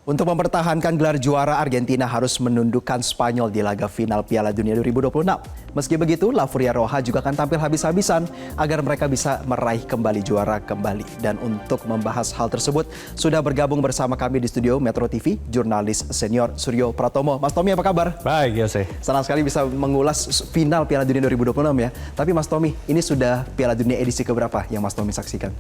Untuk mempertahankan gelar juara, Argentina harus menundukkan Spanyol di laga final Piala Dunia 2026. Meski begitu, La Furia Roja juga akan tampil habis-habisan agar mereka bisa meraih kembali juara kembali. Dan untuk membahas hal tersebut, sudah bergabung bersama kami di studio Metro TV, jurnalis senior Suryo Pratomo. Mas Tommy, apa kabar? Baik, Yose. Senang sekali bisa mengulas final Piala Dunia 2026 ya. Tapi Mas Tommy, ini sudah Piala Dunia edisi keberapa yang Mas Tommy saksikan?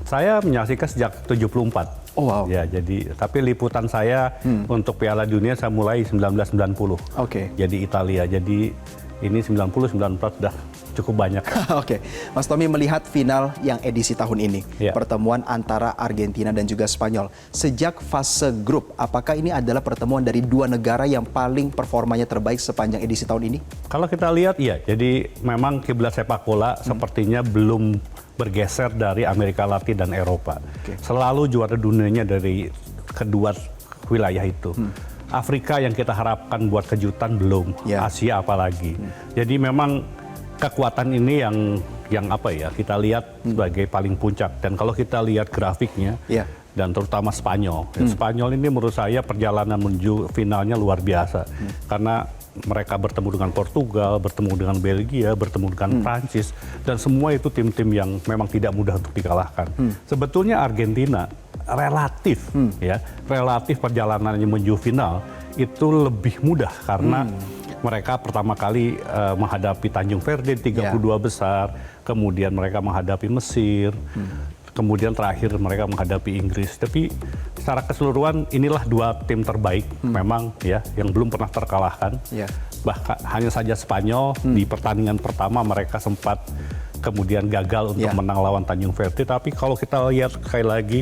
Saya menyaksikan sejak 74. Oh wow. Ya, jadi tapi liputan saya untuk Piala Dunia saya mulai 1990. Oke. Jadi Italia. Jadi ini 90 94 sudah cukup banyak. Oke. Mas Tommy melihat final yang edisi tahun ini, Ya. pertemuan antara Argentina dan juga Spanyol. Sejak fase grup, apakah ini adalah pertemuan dari dua negara yang paling performanya terbaik sepanjang edisi tahun ini? Kalau kita lihat, iya. Jadi memang kiblat sepak bola sepertinya belum bergeser dari Amerika Latin dan Eropa. Oke. Selalu juara dunianya dari kedua wilayah itu. Afrika yang kita harapkan buat kejutan belum, Ya. Asia apalagi. Jadi memang kekuatan ini yang apa ya, kita lihat sebagai paling puncak. Dan kalau kita lihat grafiknya, Ya. dan terutama Spanyol. Spanyol ini menurut saya perjalanan menuju finalnya luar biasa. Karena mereka bertemu dengan Portugal, bertemu dengan Belgia, bertemu dengan Prancis, dan semua itu tim-tim yang memang tidak mudah untuk dikalahkan. Sebetulnya Argentina relatif perjalanannya menuju final itu lebih mudah karena mereka pertama kali menghadapi Tanjung Verde 32 besar, kemudian mereka menghadapi Mesir, kemudian terakhir mereka menghadapi Inggris. Tapi secara keseluruhan inilah dua tim terbaik memang ya yang belum pernah terkalahkan. Ya. Bahkan hanya saja Spanyol di pertandingan pertama mereka sempat kemudian gagal untuk menang lawan Tanjung Verde. Tapi kalau kita lihat sekali lagi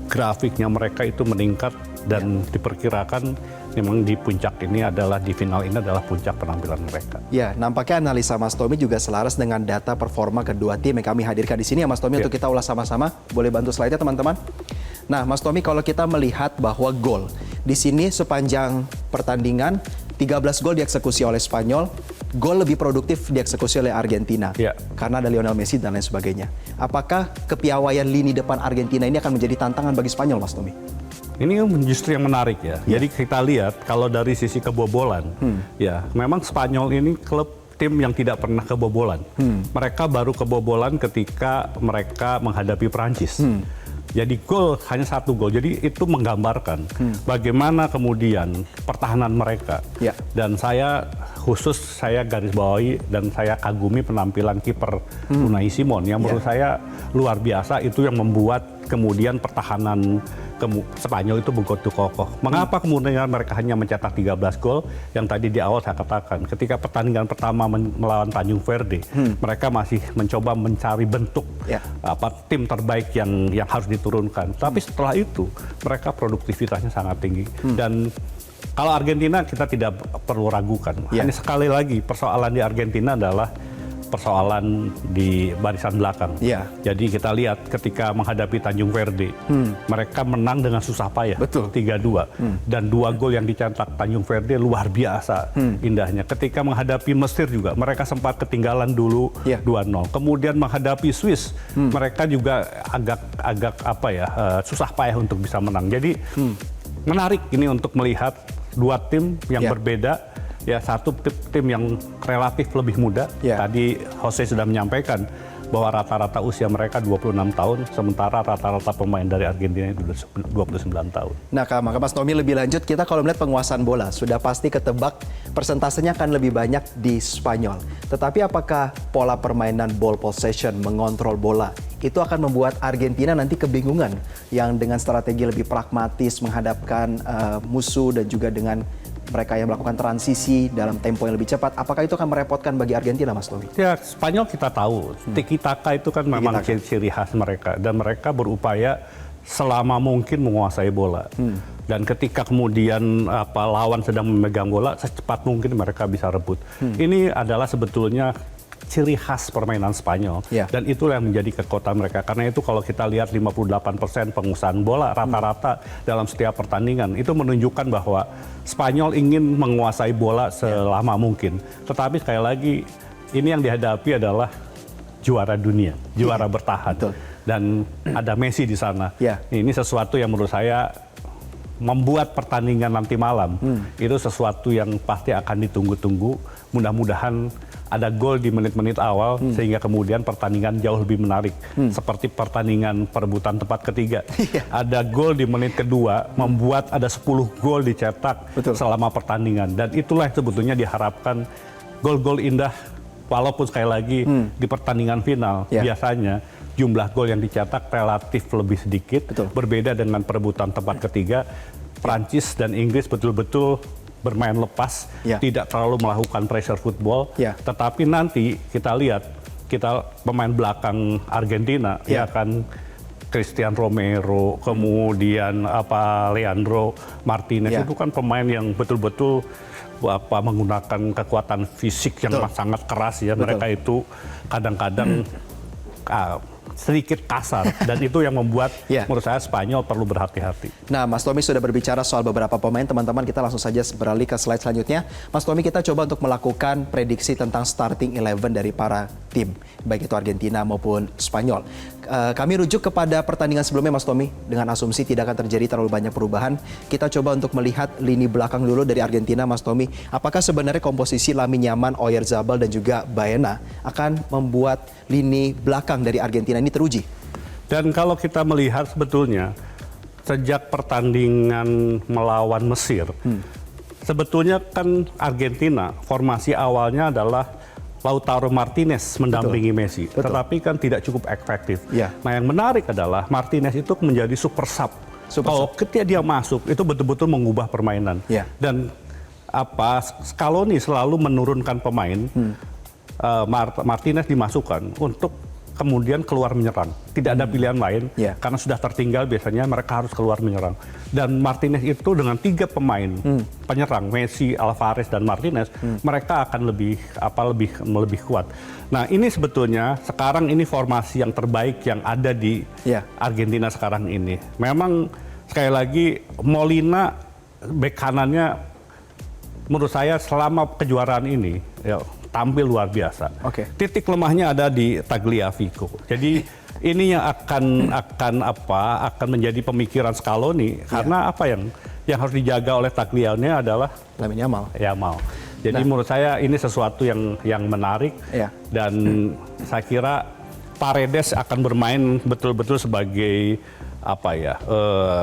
grafiknya mereka itu meningkat dan diperkirakan memang di puncak ini adalah di final ini adalah puncak penampilan mereka. Ya, nampaknya analisa Mas Tommy juga selaras dengan data performa kedua tim yang kami hadirkan di sini ya Mas Tommy untuk kita ulas sama-sama. Boleh bantu slide-nya teman-teman? Nah, Mas Tommy, kalau kita melihat bahwa gol di sini sepanjang pertandingan 13 gol dieksekusi oleh Spanyol, gol lebih produktif dieksekusi oleh Argentina. Ya. Karena ada Lionel Messi dan lain sebagainya. Apakah kepiawaian lini depan Argentina ini akan menjadi tantangan bagi Spanyol, Mas Tommy? Ini justru yang menarik ya. Jadi kita lihat kalau dari sisi kebobolan, ya memang Spanyol ini klub tim yang tidak pernah kebobolan. Mereka baru kebobolan ketika mereka menghadapi Prancis. Jadi gol hanya 1 gol. Jadi itu menggambarkan bagaimana kemudian pertahanan mereka. Ya. Dan saya garis bawahi dan saya kagumi penampilan kiper Unai Simon yang menurut saya luar biasa. Itu yang membuat kemudian pertahanan Spanyol itu begitu kokoh. Mengapa kemudian mereka hanya mencetak 13 gol? Yang tadi di awal saya katakan, ketika pertandingan pertama melawan Tanjung Verde, mereka masih mencoba mencari bentuk tim terbaik yang harus diturunkan. Tapi setelah itu mereka produktivitasnya sangat tinggi. Dan kalau Argentina kita tidak perlu ragukan. Hanya sekali lagi persoalan di Argentina adalah persoalan di barisan belakang. Ya. Jadi kita lihat ketika menghadapi Tanjung Verde, mereka menang dengan susah payah, Betul. 3-2. Dan 2 gol yang dicetak Tanjung Verde luar biasa indahnya. Ketika menghadapi Mesir juga, mereka sempat ketinggalan dulu 2-0. Kemudian menghadapi Swiss, mereka juga agak susah payah untuk bisa menang. Jadi menarik ini untuk melihat dua tim yang berbeda. Ya, satu tim yang relatif lebih muda. Tadi Jose sudah menyampaikan bahwa rata-rata usia mereka 26 tahun, sementara rata-rata pemain dari Argentina itu 29 tahun. Nah, maka Mas Tommy lebih lanjut, kita kalau melihat penguasaan bola, sudah pasti ketebak persentasenya akan lebih banyak di Spanyol. Tetapi apakah pola permainan ball possession, mengontrol bola, itu akan membuat Argentina nanti kebingungan yang dengan strategi lebih pragmatis menghadapkan musuh dan juga dengan mereka yang melakukan transisi dalam tempo yang lebih cepat, apakah itu akan merepotkan bagi Argentina, Mas Tommy? Ya, Spanyol kita tahu, tiki taka itu kan memang ciri khas mereka, dan mereka berupaya selama mungkin menguasai bola. Dan ketika kemudian lawan sedang memegang bola, secepat mungkin mereka bisa rebut. Ini adalah sebetulnya ciri khas permainan Spanyol. Dan itulah yang menjadi kekuatan mereka. Karena itu kalau kita lihat 58% penguasaan bola rata-rata dalam setiap pertandingan, itu menunjukkan bahwa Spanyol ingin menguasai bola selama mungkin. Tetapi sekali lagi, ini yang dihadapi adalah juara dunia, juara bertahan. Betul. Dan ada Messi di sana. Ya. Ini sesuatu yang menurut saya membuat pertandingan nanti malam itu sesuatu yang pasti akan ditunggu-tunggu. Mudah-mudahan ada gol di menit-menit awal sehingga kemudian pertandingan jauh lebih menarik. Seperti pertandingan perebutan tempat ketiga. Ada gol di menit kedua membuat ada 10 gol dicetak selama pertandingan. Dan itulah yang sebetulnya diharapkan, gol-gol indah walaupun sekali lagi di pertandingan final biasanya jumlah gol yang dicetak relatif lebih sedikit. Berbeda dengan perebutan tempat ketiga, Prancis dan Inggris betul-betul bermain lepas, tidak terlalu melakukan pressure football, tetapi nanti kita lihat, pemain belakang Argentina, ya kan Christian Romero, kemudian Leandro Martinez, itu kan pemain yang betul-betul menggunakan kekuatan fisik yang sangat keras ya. Mereka itu kadang-kadang sedikit kasar dan itu yang membuat menurut saya Spanyol perlu berhati-hati. Nah, Mas Tommy sudah berbicara soal beberapa pemain, teman-teman kita langsung saja beralih ke slide selanjutnya. Mas Tommy, kita coba untuk melakukan prediksi tentang starting 11 dari para tim, baik itu Argentina maupun Spanyol. Kami rujuk kepada pertandingan sebelumnya, Mas Tommy, dengan asumsi tidak akan terjadi terlalu banyak perubahan. Kita coba untuk melihat lini belakang dulu dari Argentina, Mas Tommy. Apakah sebenarnya komposisi Lamine Yamal, Oyarzabal dan juga Baena akan membuat lini belakang dari Argentina ini teruji? Dan kalau kita melihat sebetulnya sejak pertandingan melawan Mesir, sebetulnya kan Argentina formasi awalnya adalah Lautaro Martinez mendampingi Messi, tetapi kan tidak cukup efektif. Nah, yang menarik adalah Martinez itu menjadi super sub. Kalau ketika dia masuk itu betul-betul mengubah permainan. Dan Scaloni selalu menurunkan pemain, Martinez dimasukkan untuk kemudian keluar menyerang. Tidak ada pilihan lain, karena sudah tertinggal biasanya mereka harus keluar menyerang. Dan Martinez itu dengan 3 pemain penyerang, Messi, Alvarez, dan Martinez, mereka akan lebih kuat. Nah, ini sebetulnya sekarang ini formasi yang terbaik yang ada di Argentina sekarang ini. Memang sekali lagi Molina bek kanannya menurut saya selama kejuaraan ini tampil luar biasa. Titik lemahnya ada di Tagliafico. Jadi ini yang akan menjadi pemikiran Scaloni karena apa yang harus dijaga oleh Tagliafico adalah Lamine Yamal. Jadi menurut saya ini sesuatu yang menarik dan saya kira Paredes akan bermain betul-betul sebagai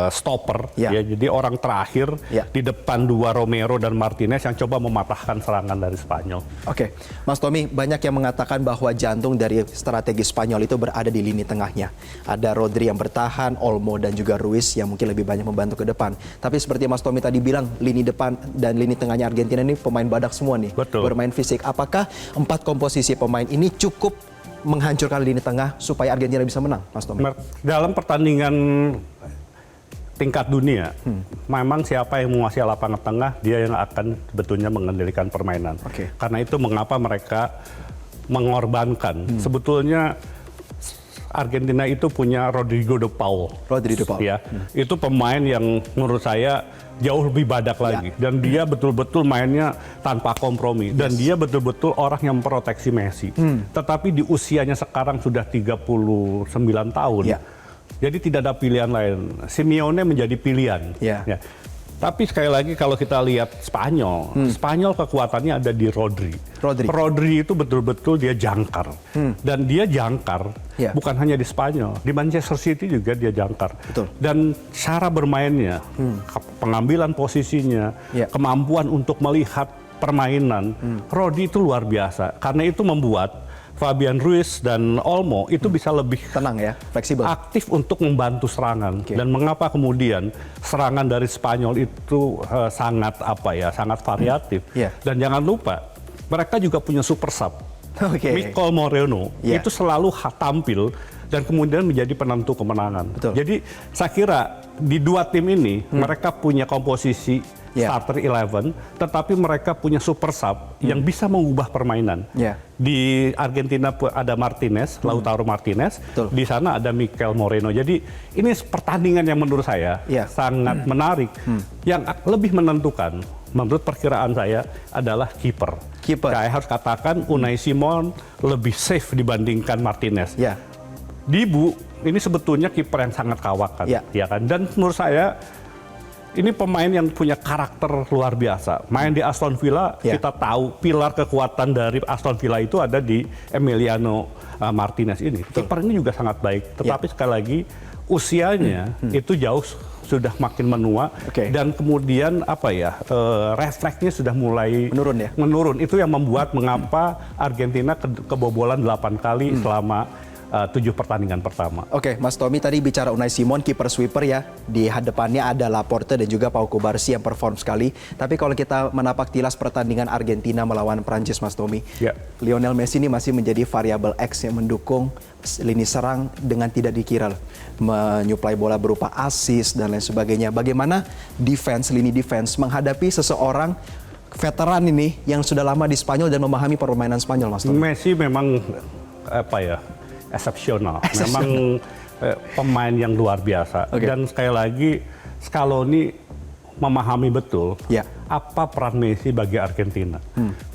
stopper, jadi orang terakhir di depan 2 Romero dan Martinez yang coba mematahkan serangan dari Spanyol. Mas Tommy, banyak yang mengatakan bahwa jantung dari strategi Spanyol itu berada di lini tengahnya. Ada Rodri yang bertahan, Olmo dan juga Ruiz yang mungkin lebih banyak membantu ke depan. Tapi seperti Mas Tommy tadi bilang, lini depan dan lini tengahnya Argentina ini pemain badak semua nih, bermain fisik. Apakah 4 komposisi pemain ini cukup menghancurkan lini tengah supaya Argentina bisa menang, Mas Tommy? Dalam pertandingan tingkat dunia, memang siapa yang menguasai lapangan tengah, dia yang akan sebetulnya mengendalikan permainan. Karena itu mengapa mereka mengorbankan. Sebetulnya Argentina itu punya Rodrigo de Paul. Itu pemain yang menurut saya jauh lebih badak lagi. Dan dia betul-betul mainnya tanpa kompromi. Dan dia betul-betul orang yang memproteksi Messi. Tetapi di usianya sekarang sudah 39 tahun. Jadi tidak ada pilihan lain. Simeone menjadi pilihan. Tapi sekali lagi kalau kita lihat Spanyol, Spanyol kekuatannya ada di Rodri. Rodri itu betul-betul dia jangkar. Dan dia jangkar bukan hanya di Spanyol, di Manchester City juga dia jangkar. Dan cara bermainnya, pengambilan posisinya, kemampuan untuk melihat permainan, Rodri itu luar biasa. Karena itu membuat Fabian Ruiz dan Olmo itu bisa lebih tenang fleksibel, aktif untuk membantu serangan. Dan mengapa kemudian serangan dari Spanyol itu sangat variatif. Dan jangan lupa mereka juga punya super sub. Mikel Moreno itu selalu tampil dan kemudian menjadi penentu kemenangan. Jadi saya kira di 2 tim ini mereka punya komposisi starter 11, tetapi mereka punya super sub yang bisa mengubah permainan. Di Argentina ada Martinez, Lautaro Martinez, di sana ada Mikel Moreno. Jadi ini pertandingan yang menurut saya sangat menarik. Yang lebih menentukan, menurut perkiraan saya, adalah kiper. Saya harus katakan Unai Simon lebih safe dibandingkan Martinez. Dibu ini sebetulnya kiper yang sangat kawakan, kan? Dan menurut saya ini pemain yang punya karakter luar biasa. Main di Aston Villa, kita tahu pilar kekuatan dari Aston Villa itu ada di Emiliano Martinez ini. Kiper ini juga sangat baik, tetapi sekali lagi usianya itu jauh sudah makin menua dan kemudian refleksnya sudah mulai menurun. Itu yang membuat mengapa Argentina kebobolan 8 kali selama 7 pertandingan pertama. Oke, Mas Tommy tadi bicara Unai Simon, kiper sweeper ya. Di hadapannya ada Laporte dan juga Pau Cubarsí yang perform sekali. Tapi kalau kita menapak tilas pertandingan Argentina melawan Prancis, Mas Tommy, Lionel Messi ini masih menjadi variabel X yang mendukung lini serang dengan tidak dikira, menyuplai bola berupa assist dan lain sebagainya. Bagaimana lini defense menghadapi seseorang veteran ini yang sudah lama di Spanyol dan memahami permainan Spanyol, Mas Tommy? Messi memang eksepsional. Memang pemain yang luar biasa. Dan sekali lagi Scaloni memahami betul apa peran Messi bagi Argentina.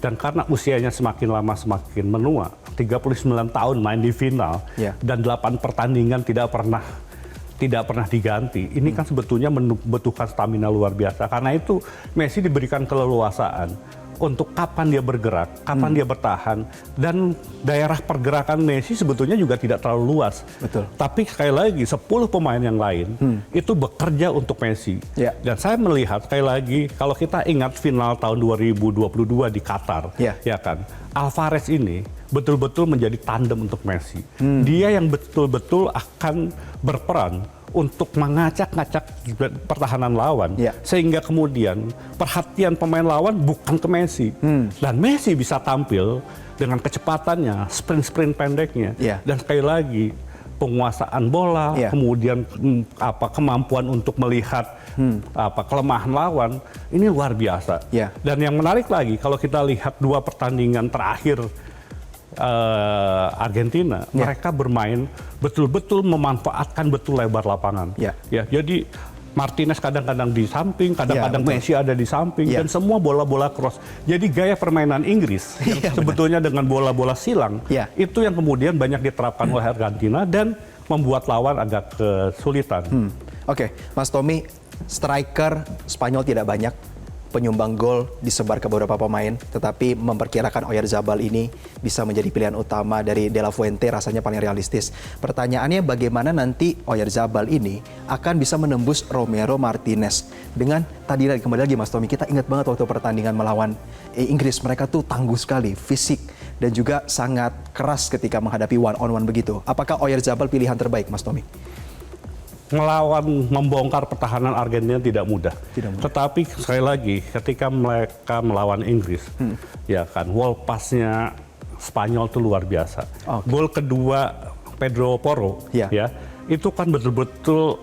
Dan karena usianya semakin lama semakin menua, 39 tahun main di final dan 8 pertandingan tidak pernah diganti. Ini kan sebetulnya membutuhkan stamina luar biasa. Karena itu Messi diberikan keleluasaan untuk kapan dia bergerak, kapan dia bertahan, dan daerah pergerakan Messi sebetulnya juga tidak terlalu luas. Betul. Tapi sekali lagi 10 pemain yang lain itu bekerja untuk Messi. Dan saya melihat sekali lagi kalau kita ingat final tahun 2022 di Qatar, ya kan, Alvarez ini betul-betul menjadi tandem untuk Messi. Dia yang betul-betul akan berperan untuk mengacak-ngacak pertahanan lawan, sehingga kemudian perhatian pemain lawan bukan ke Messi, dan Messi bisa tampil dengan kecepatannya, sprint pendeknya, dan sekali lagi penguasaan bola, kemudian kemampuan untuk melihat kelemahan lawan ini luar biasa. Dan yang menarik lagi kalau kita lihat 2 pertandingan terakhir Argentina, mereka bermain betul-betul memanfaatkan betul lebar lapangan. Jadi Martinez kadang-kadang di samping, kadang-kadang Messi ada di samping, dan semua bola-bola cross. Jadi gaya permainan Inggris yang sebetulnya dengan bola-bola silang itu yang kemudian banyak diterapkan oleh Argentina dan membuat lawan agak kesulitan. Oke, Mas Tommy, striker Spanyol tidak banyak. Penyumbang gol disebar ke beberapa pemain, tetapi memperkirakan Oyarzabal ini bisa menjadi pilihan utama dari De La Fuente rasanya paling realistis. Pertanyaannya bagaimana nanti Oyarzabal ini akan bisa menembus Romero Martinez dengan tadi kembali lagi Mas Tommy, kita ingat banget waktu pertandingan melawan Inggris, mereka tuh tangguh sekali, fisik dan juga sangat keras ketika menghadapi one-on-one begitu. Apakah Oyarzabal pilihan terbaik, Mas Tommy? Membongkar pertahanan Argentina tidak mudah. Tetapi sekali lagi ketika mereka melawan Inggris, ya kan, wall pass-nya Spanyol itu luar biasa. Gol kedua Pedro Porro, itu kan betul-betul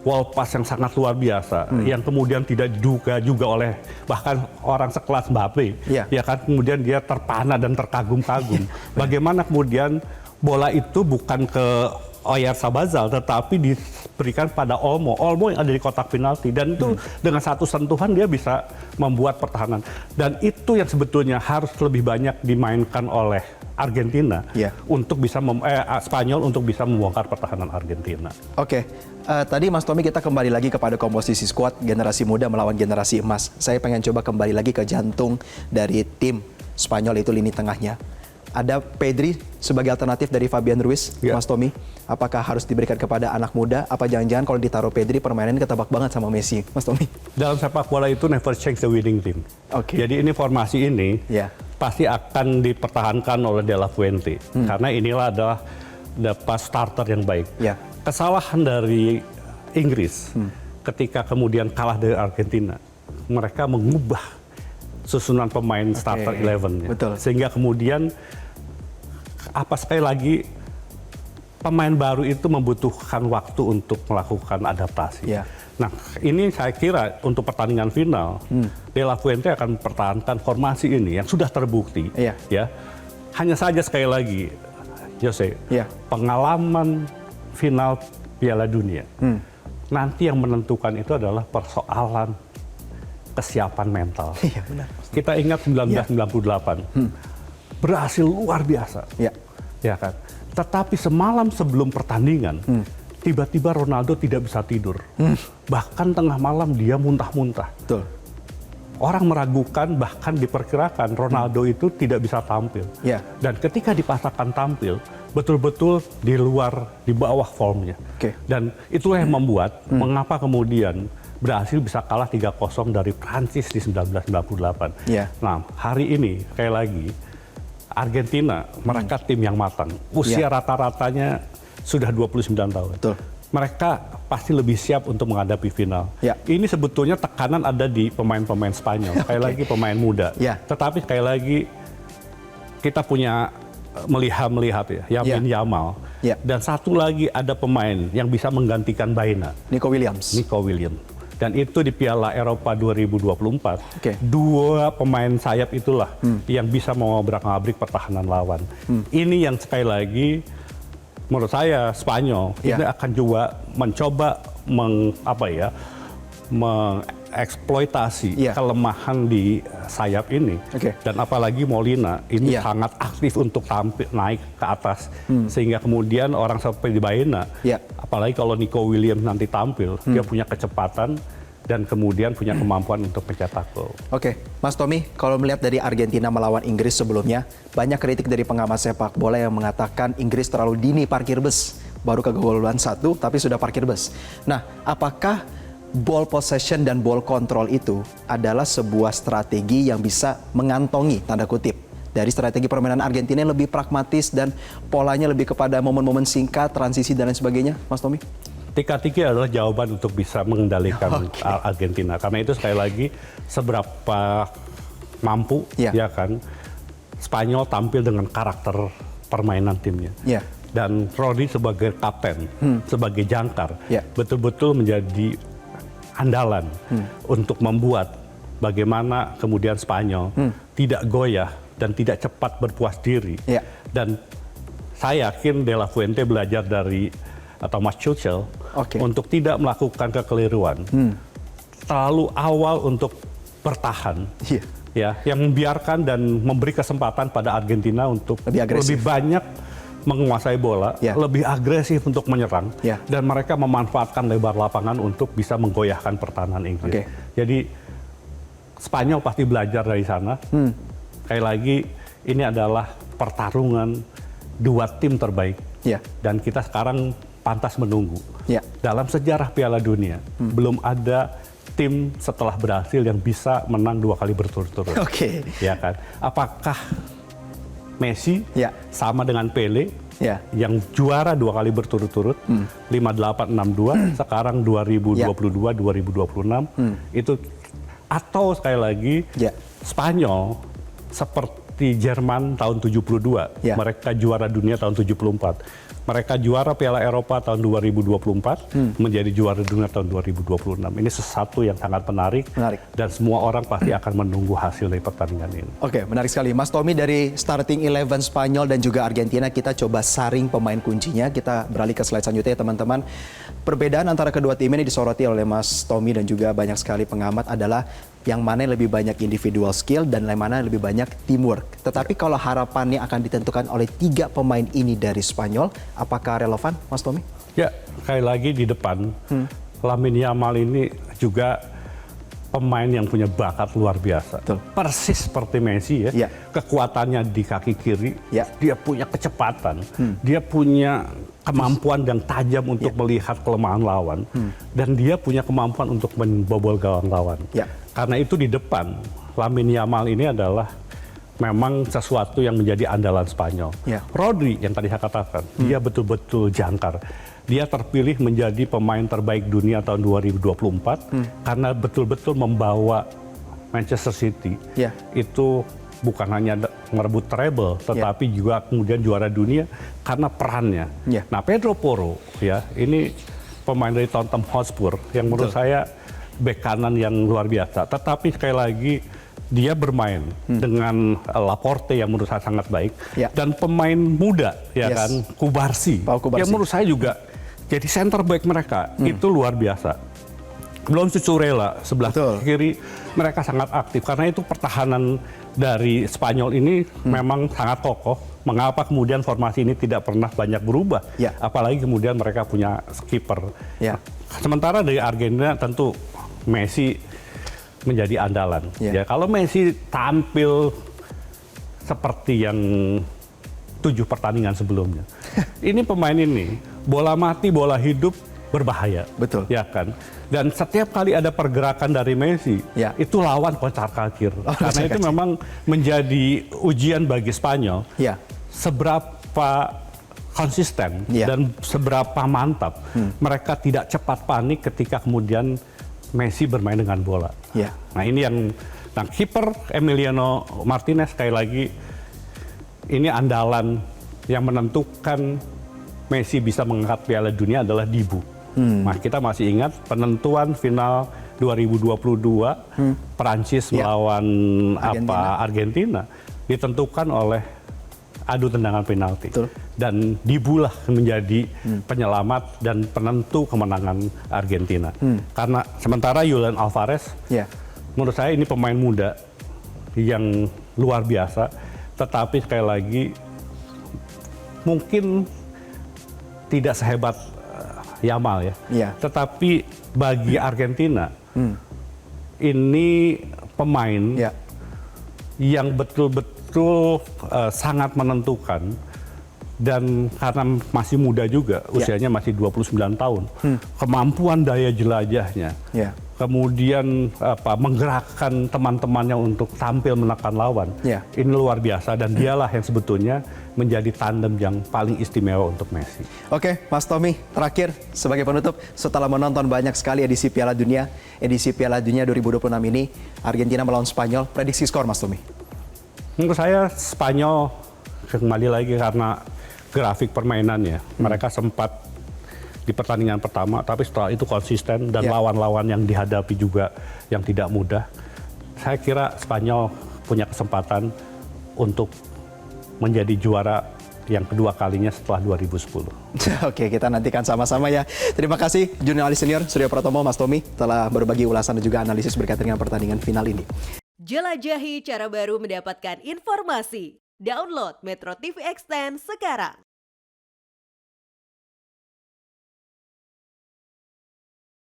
wall pass yang sangat luar biasa, yang kemudian tidak diduga juga oleh bahkan orang sekelas Mbappe, ya kan, kemudian dia terpana dan terkagum-kagum. Bagaimana kemudian bola itu bukan ke Oyarzabal tetapi diberikan pada Olmo yang ada di kotak penalti, dan itu dengan satu sentuhan dia bisa membuat pertahanan, dan itu yang sebetulnya harus lebih banyak dimainkan oleh Argentina untuk bisa Spanyol untuk bisa membongkar pertahanan Argentina. Oke, tadi Mas Tommy kita kembali lagi kepada komposisi skuad generasi muda melawan generasi emas. Saya pengen coba kembali lagi ke jantung dari tim Spanyol, itu lini tengahnya. Ada Pedri sebagai alternatif dari Fabian Ruiz, Mas Tommy. Apakah harus diberikan kepada anak muda? Apa jangan-jangan kalau ditaruh Pedri permainannya ketebak banget sama Messi, Mas Tommy? Dalam sepak bola itu never change the winning team. Jadi ini formasi ini pasti akan dipertahankan oleh De La Fuente karena inilah adalah starter yang baik. Kesalahan dari Inggris ketika kemudian kalah dari Argentina, mereka mengubah susunan pemain starter 11-nya. Sehingga kemudian sekali lagi pemain baru itu membutuhkan waktu untuk melakukan adaptasi. Nah, ini saya kira untuk pertandingan final, De La Fuente akan mempertahankan formasi ini yang sudah terbukti. Hanya saja sekali lagi, Jose, pengalaman final Piala Dunia, nanti yang menentukan itu adalah persoalan kesiapan mental. Kita ingat 1998, berhasil luar biasa, ya kan. Tetapi semalam sebelum pertandingan, tiba-tiba Ronaldo tidak bisa tidur. Bahkan tengah malam dia muntah-muntah. Betul. Orang meragukan, bahkan diperkirakan Ronaldo itu tidak bisa tampil. Ya. Dan ketika dipaksakan tampil, betul-betul di bawah formnya. Oke. Dan itulah yang membuat mengapa kemudian Brasil bisa kalah 3-0 dari Prancis di 1998. Ya. Nah, hari ini sekali lagi Argentina mereka tim yang matang. Usia rata-ratanya sudah 29 tahun. Betul. Mereka pasti lebih siap untuk menghadapi final. Ya. Ini sebetulnya tekanan ada di pemain-pemain Spanyol. Sekali lagi pemain muda. Ya. Tetapi sekali lagi kita punya melihat ya, Yamin Yamal. Ya. Dan satu lagi ada pemain yang bisa menggantikan Baena, Nico Williams. Nico Williams. Dan itu di Piala Eropa 2024. Oke. Dua pemain sayap itulah yang bisa mengobrak-ngabrik pertahanan lawan. Ini yang sekali lagi menurut saya Spanyol ini akan juga mencoba mengeksploitasi kelemahan di sayap ini. Dan apalagi Molina ini sangat aktif untuk tampil naik ke atas sehingga kemudian orang seperti Baena, apalagi kalau Nico Williams nanti tampil, dia punya kecepatan dan kemudian punya kemampuan untuk mencetak gol. Oke, Mas Tommy, kalau melihat dari Argentina melawan Inggris sebelumnya, banyak kritik dari pengamat sepak bola yang mengatakan Inggris terlalu dini parkir bus, baru kegolahan 1 tapi sudah parkir bus. Nah, apakah ball possession dan ball control itu adalah sebuah strategi yang bisa mengantongi, tanda kutip, dari strategi permainan Argentina yang lebih pragmatis dan polanya lebih kepada momen-momen singkat, transisi dan lain sebagainya, Mas Tommy? Tiki-taki adalah jawaban untuk bisa mengendalikan Argentina. Karena itu sekali lagi seberapa mampu ya kan Spanyol tampil dengan karakter permainan timnya. Dan Rodri sebagai kapten, sebagai jangkar, betul-betul menjadi andalan untuk membuat bagaimana kemudian Spanyol tidak goyah dan tidak cepat berpuas diri. Dan saya yakin De La Fuente belajar dari Thomas Tuchel untuk tidak melakukan kekeliruan terlalu awal untuk bertahan, ya, yang membiarkan dan memberi kesempatan pada Argentina untuk lebih banyak menguasai bola, lebih agresif untuk menyerang, dan mereka memanfaatkan lebar lapangan untuk bisa menggoyahkan pertahanan Inggris. Jadi Spanyol pasti belajar dari sana. Sekali lagi ini adalah pertarungan dua tim terbaik, dan kita sekarang pantas menunggu. Dalam sejarah Piala Dunia, belum ada tim setelah Brasil yang bisa menang 2 kali berturut-turut. Ya kan? Apakah Messi sama dengan Pele yang juara 2 kali berturut-turut, 58, 62, sekarang 2022, 2026, itu atau sekali lagi Spanyol seperti Jerman tahun 72, mereka juara dunia tahun 74. Mereka juara Piala Eropa tahun 2024, menjadi juara dunia tahun 2026. Ini sesuatu yang sangat menarik. Dan semua orang pasti akan menunggu hasil dari pertandingan ini. Oke, menarik sekali. Mas Tommy, dari starting 11 Spanyol dan juga Argentina, kita coba saring pemain kuncinya. Kita beralih ke slide selanjutnya ya teman-teman. Perbedaan antara kedua tim ini disoroti oleh Mas Tommy dan juga banyak sekali pengamat adalah yang mana yang lebih banyak individual skill dan yang mana yang lebih banyak teamwork. Tetapi kalau harapannya akan ditentukan oleh 3 pemain ini dari Spanyol, apakah relevan, Mas Tommy? Ya, sekali lagi di depan, Lamine Yamal ini juga pemain yang punya bakat luar biasa. Persis seperti Messi ya. Kekuatannya di kaki kiri, dia punya kecepatan, dia punya kemampuan yang tajam untuk melihat kelemahan lawan, dan dia punya kemampuan untuk membobol gawang lawan. Karena itu di depan, Lamine Yamal ini adalah memang sesuatu yang menjadi andalan Spanyol. Rodri yang tadi saya katakan, dia betul-betul jangkar. Dia terpilih menjadi pemain terbaik dunia tahun 2024 karena betul-betul membawa Manchester City itu bukan hanya merebut treble, tetapi juga kemudian juara dunia karena perannya. Nah, Pedro Porro ya, ini pemain dari Tottenham Hotspur yang menurut saya bek kanan yang luar biasa. Tetapi sekali lagi dia bermain dengan Laporte yang menurut saya sangat baik, dan pemain muda kan, Kubarsi yang menurut saya juga jadi center back mereka itu luar biasa. belum Cucurella sebelah Betul. kiri, mereka sangat aktif karena itu pertahanan dari Spanyol ini memang sangat kokoh. Mengapa kemudian formasi ini tidak pernah banyak berubah? Ya. Apalagi kemudian mereka punya skipper. Ya. Sementara dari Argentina tentu Messi menjadi andalan. Ya. Ya, kalau Messi tampil seperti yang 7 pertandingan sebelumnya, ini pemain ini bola mati, bola hidup berbahaya. Betul. Ya kan? Dan setiap kali ada pergerakan dari Messi, Ya. itu lawan kocar-kacir. Karena kocar-kacir. itu memang menjadi ujian bagi Spanyol. Ya. Seberapa konsisten Ya. dan seberapa mantap mereka tidak cepat panik ketika kemudian Messi bermain dengan bola. Ya. Nah ini yang, nah kiper Emiliano Martinez sekali lagi ini andalan yang menentukan Messi bisa mengangkat Piala Dunia adalah Dibu. Nah kita masih ingat penentuan final 2022 Perancis Ya. melawan Argentina. Argentina ditentukan oleh adu tendangan penalti. Betul. Dan Dibulah menjadi penyelamat dan penentu kemenangan Argentina. Karena sementara Julian Alvarez, Ya. menurut saya ini pemain muda yang luar biasa, tetapi sekali lagi mungkin tidak sehebat Yamal ya. Ya. Tetapi bagi Argentina ini pemain Ya. yang betul-betul sangat menentukan, dan karena masih muda juga, usianya masih 29 tahun, kemampuan daya jelajahnya, Ya. kemudian menggerakkan teman-temannya untuk tampil menekan lawan, Ya. ini luar biasa, dan dialah yang sebetulnya menjadi tandem yang paling istimewa untuk Messi. Oke, Mas Tommy, terakhir sebagai penutup, setelah menonton banyak sekali edisi Piala Dunia 2026 ini, Argentina melawan Spanyol, prediksi skor Mas Tommy? Menurut saya Spanyol kembali lagi karena grafik permainannya, mereka sempat di pertandingan pertama, tapi setelah itu konsisten dan Ya. lawan-lawan yang dihadapi juga yang tidak mudah. Saya kira Spanyol punya kesempatan untuk menjadi juara yang kedua kalinya setelah 2010. Oke, kita nantikan sama-sama ya. Terima kasih jurnalis senior Suryo Pratomo, Mas Tommy, telah berbagi ulasan dan juga analisis berkaitan dengan pertandingan final ini. Jelajahi cara baru mendapatkan informasi. Download Metro TV Extend sekarang.